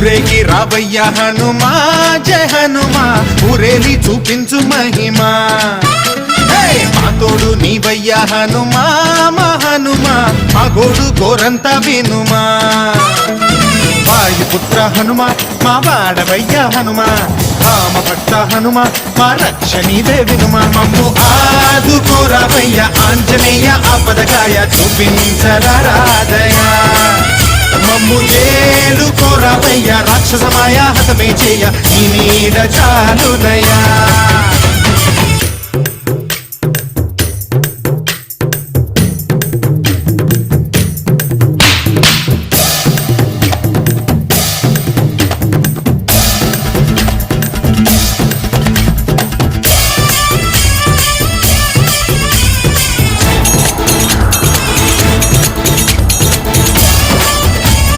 ఊరేగి రావయ్య హనుమా జయ హనుమా ఊరేలి చూపించు మహిమా మా తోడు నీవయ్య హనుమా మా హనుమా మా గోడు గోరంత వినుమా వాయుపుత్ర హనుమా మా వాడవయ్య హనుమా రామభక్త హనుమా మా రక్షణీదే వినుమా మమ్ము ఆదుకోరావయ్య ఆంజనేయ ఆపదకాయ చూపించరాదయ మమ్ము ఏలుకోరావయ్య రాక్షసమాయ హతమే చేయ నీ నీడ చాలునయా